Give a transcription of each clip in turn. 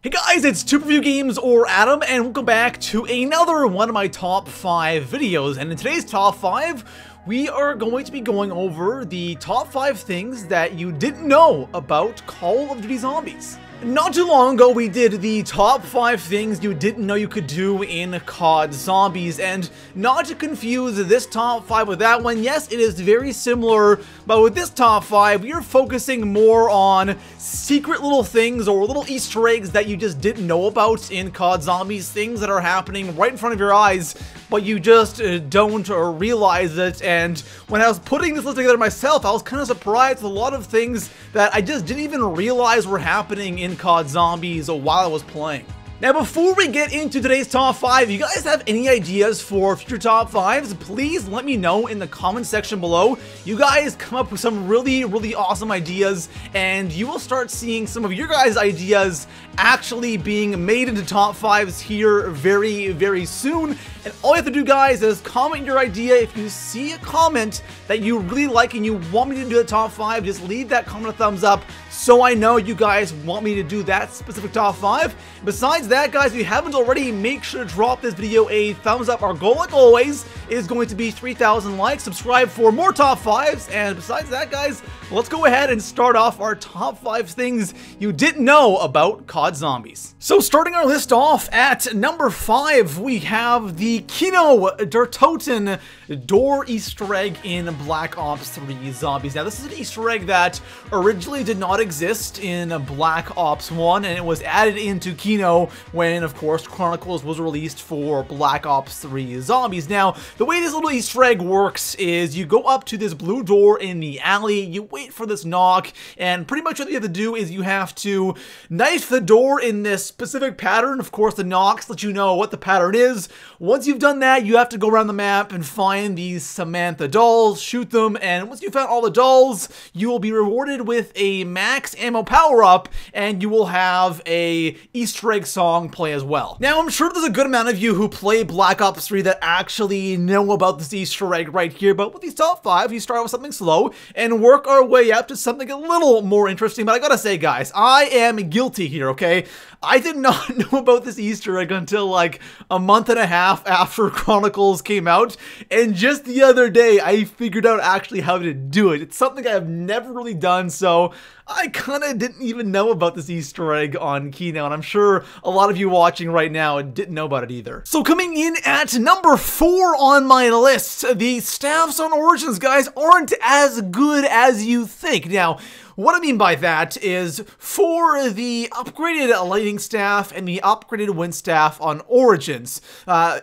Hey guys, it's ToProForuGames or Adam, and welcome back to another one of my top 5 videos. And in today's top 5, we are going to be going over the top 5 things that you didn't know about Call of Duty Zombies. Not too long ago, we did the top 5 things you didn't know you could do in COD Zombies, and not to confuse this top 5 with that one, yes, it is very similar, but with this top 5, we are focusing more on secret little things or little Easter eggs that you just didn't know about in COD Zombies, things that are happening right in front of your eyes, but you just don't realize it. And when I was putting this list together myself, I was kind of surprised with a lot of things that I just didn't even realize were happening in COD Zombies while I was playing. Now, before we get into today's top 5, if you guys have any ideas for future top 5s, please let me know in the comment section below. You guys come up with some really awesome ideas, and you will start seeing some of your guys' ideas actually being made into top 5s here very soon. And all you have to do, guys, is comment your idea. If you see a comment that you really like and you want me to do the top 5, just leave that comment a thumbs up so I know you guys want me to do that specific top 5. Besides that, guys, if you haven't already, make sure to drop this video a thumbs up. Our goal, like always, is going to be 3,000 likes. Subscribe for more top 5s. And besides that, guys, let's go ahead and start off our top 5 things you didn't know about COD Zombies. So starting our list off at number 5, we have the Kino der Toten door Easter egg in Black Ops 3 Zombies. Now, this is an Easter egg that originally did not exist in Black Ops 1, and it was added into Kino when, of course, Chronicles was released for Black Ops 3 Zombies. Now, the way this little Easter egg works is you go up to this blue door in the alley, you wait for this knock, and pretty much what you have to do is you have to knife the door in this specific pattern. Of course, the knocks let you know what the pattern is. Once you've done that, you have to go around the map and find these Samantha dolls, shoot them, and once you've found all the dolls, you will be rewarded with a max ammo power-up, and you will have a Easter egg song play as well. Now, I'm sure there's a good amount of you who play Black Ops 3 that actually know about this Easter egg right here, but with these top 5, you start with something slow and work our way up to something a little more interesting. But I gotta say, guys, I am guilty here, okay? I did not know about this Easter egg until like a month and a half after Chronicles came out, and just the other day I figured out actually how to do it. It's something I've never really done, so I kind of didn't even know about this Easter egg on Kino, and I'm sure a lot of you watching right now didn't know about it either. So coming in at number 4 on my list, the staffs on Origins, guys, aren't as good as you think. Now, what I mean by that is for the upgraded lighting staff and the upgraded wind staff on Origins,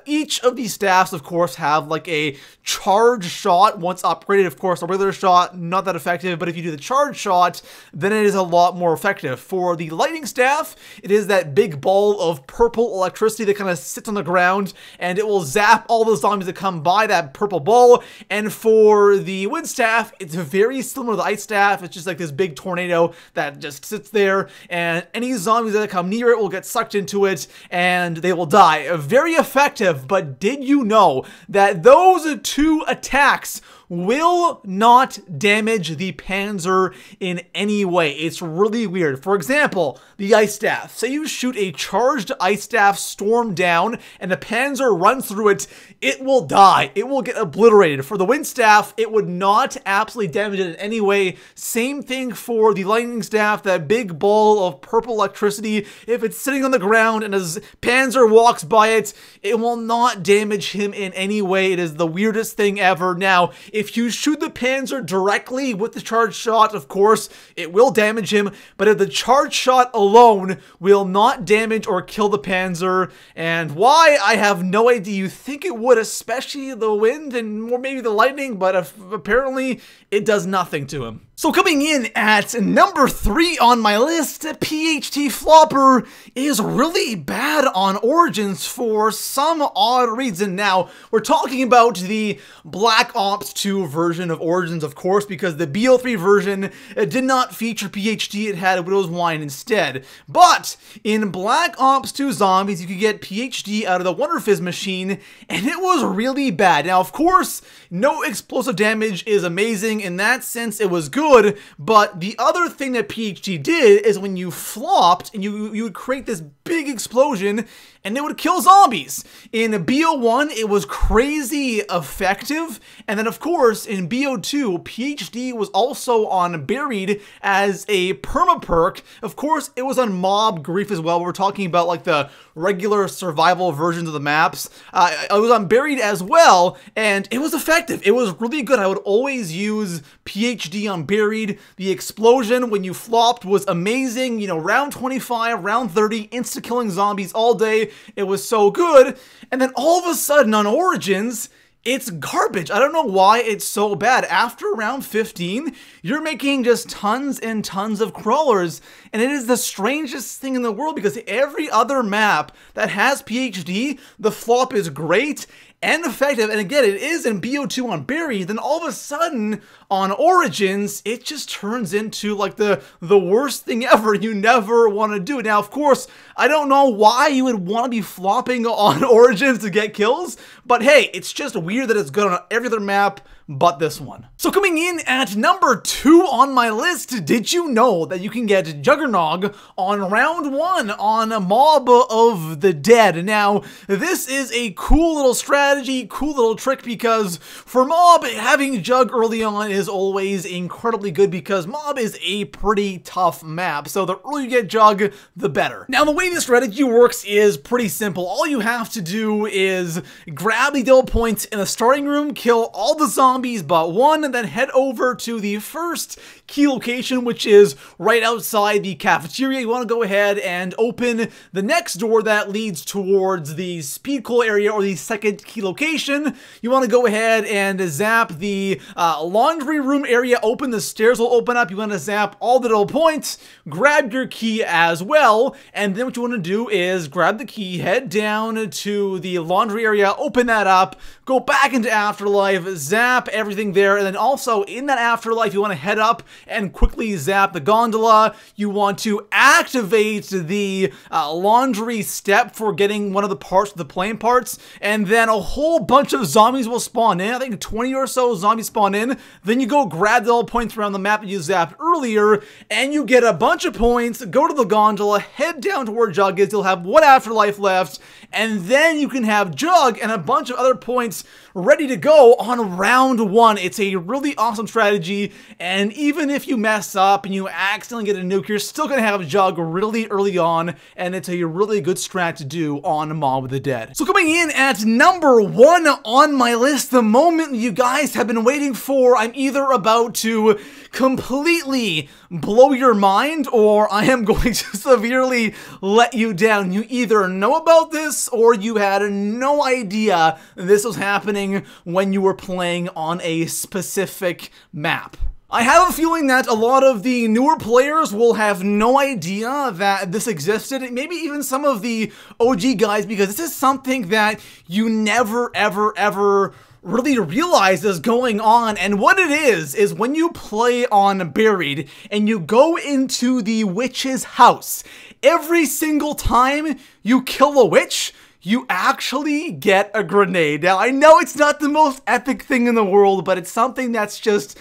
each of these staffs, of course, have like a charge shot once upgraded. Of course, a regular shot, not that effective, but if you do the charge shot, then it is a lot more effective. For the lighting staff, it is that big ball of purple electricity that kind of sits on the ground, and it will zap all the zombies that come by that purple ball. And for the wind staff, it's very similar to the ice staff. It's just like this big tornado that just sits there, and any zombies that come near it will get sucked into it and they will die. Very effective, but did you know that those 2 attacks will not damage the Panzer in any way? It's really weird. For example, the ice staff. Say you shoot a charged ice staff storm down and the Panzer runs through it, it will die. It will get obliterated. For the wind staff, it would not absolutely damage it in any way. Same thing for the lightning staff, that big ball of purple electricity. If it's sitting on the ground and as Panzer walks by it, it will not damage him in any way. It is the weirdest thing ever. Now, if you shoot the Panzer directly with the charge shot, of course, it will damage him, but if the charge shot alone will not damage or kill the Panzer, and why, I have no idea. You think it would, especially the wind and more maybe the lightning, but apparently it does nothing to him. So coming in at number 3 on my list, PHT Flopper is really bad on Origins for some odd reason. Now, we're talking about the Black Ops 2 version of Origins, of course, because the BO3 version did not feature PHT, it had Widow's Wine instead. But in Black Ops 2 Zombies, you could get PHT out of the Wonder Fizz machine, and it was really bad. Now, of course, no explosive damage is amazing. In that sense, it was good. good, but the other thing that PhD did is when you flopped and you would create this big explosion and it would kill zombies. In BO1, it was crazy effective, and then of course in BO2, PhD was also on Buried as a perma perk. Of course, it was on Mob Grief as well. We're talking about like the regular survival versions of the maps. It was on Buried as well, and it was effective. It was really good. I would always use PhD on Buried. The explosion when you flopped was amazing. You know, round 25, round 30, insta-killing zombies all day. It was so good. And then all of a sudden on Origins, it's garbage. I don't know why it's so bad. After round 15, you're making just tons and tons of crawlers, and it is the strangest thing in the world because every other map that has PhD, the flop is great and effective, and again, it is in BO2 on Buried. Then all of a sudden, on Origins, it just turns into like the worst thing ever. You never want to do it. Now, of course, I don't know why you would want to be flopping on Origins to get kills, but hey, it's just weird that it's good on every other map but this one. So coming in at number 2 on my list, did you know that you can get Juggernog on round 1 on a Mob of the Dead? Now, this is a cool little strategy, cool little trick, because for Mob, having Jug early on is always incredibly good because Mob is a pretty tough map, so the earlier you get Jug, the better. Now, the way this strategy works is pretty simple. All you have to do is grab the double points in the starting room, kill all the zombies but one, and then head over to the first key location, which is right outside the cafeteria. You want to go ahead and open the next door that leads towards the speed coal area, or the second key location. You want to go ahead and zap the laundry room area open. The stairs will open up. You want to zap all the double points, grab your key as well, and then what you want to do is grab the key, head down to the laundry area, open that up, go back into Afterlife, zap everything there, and then also in that Afterlife, you want to head up and quickly zap the gondola. You want to activate the laundry step for getting one of the parts, the plane parts, and then a whole bunch of zombies will spawn in. I think 20 or so zombies spawn in. Then you go grab the all points around the map that you zapped earlier, and you get a bunch of points, go to the gondola, head down to where Jug is. You'll have one Afterlife left, and then you can have Jug and a bunch of other points ready to go on round 1. It's a really awesome strategy, and even if you mess up and you accidentally get a nuke, you're still going to have Jug really early on, and it's a really good strat to do on Mob of the Dead. So coming in at number 1 on my list, the moment you guys have been waiting for, I'm either about to completely blow your mind, or I am going to severely let you down. You either know about this, or you had no idea this was happening when you were playing on a specific map. I have a feeling that a lot of the newer players will have no idea that this existed, maybe even some of the OG guys, because this is something that you never, ever really realize is going on. And what it is when you play on Buried and you go into the witch's house, every single time you kill a witch, you actually get a grenade. Now, I know it's not the most epic thing in the world, but it's something that's just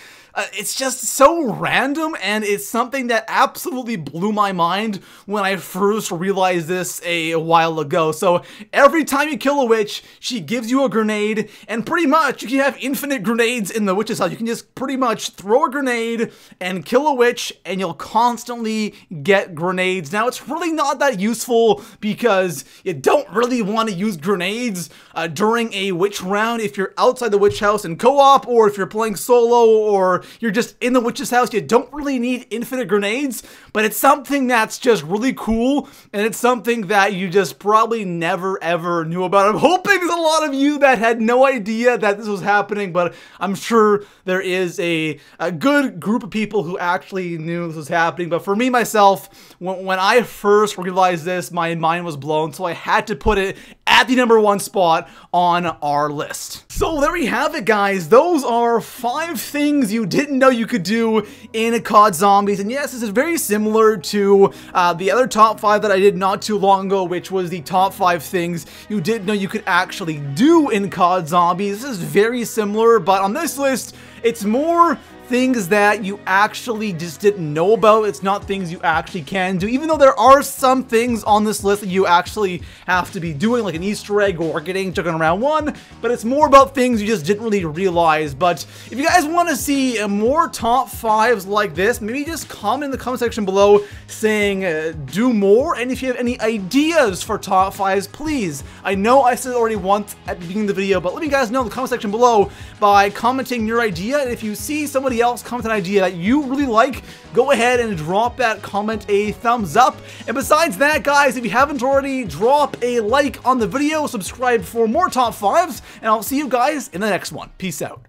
so random, and it's something that absolutely blew my mind when I first realized this a while ago. So every time you kill a witch, she gives you a grenade, and pretty much you can have infinite grenades in the witch's house. You can just pretty much throw a grenade and kill a witch, and you'll constantly get grenades. Now, it's really not that useful because you don't really want to use grenades during a witch round if you're outside the witch house in co-op, or if you're playing solo, or you're just in the witch's house. You don't really need infinite grenades, but it's something that's just really cool, and it's something that you just probably never ever knew about. I'm hoping there's a lot of you that had no idea that this was happening, but I'm sure there is a good group of people who actually knew this was happening. But for me, myself, when I first realized this, my mind was blown, so I had to put it at the number 1 spot on our list. So there you have it, guys. Those are 5 things you didn't know you could do in COD Zombies. And yes, this is very similar to the other top 5 that I did not too long ago, which was the top 5 things you didn't know you could actually do in COD Zombies. This is very similar, but on this list, it's more things that you actually just didn't know about. It's not things you actually can do, even though there are some things on this list that you actually have to be doing, like an Easter egg or getting chicken in round 1, but it's more about things you just didn't really realize. But if you guys want to see more top 5s like this, maybe just comment in the comment section below saying do more, and if you have any ideas for top 5s, please. I know I said it already once at the beginning of the video, but let me guys know in the comment section below by commenting your idea, and if you see somebody else comment an idea that you really like, go ahead and drop that comment a thumbs up. And besides that, guys, if you haven't already, drop a like on the video, subscribe for more top 5s, and I'll see you guys in the next one. Peace out.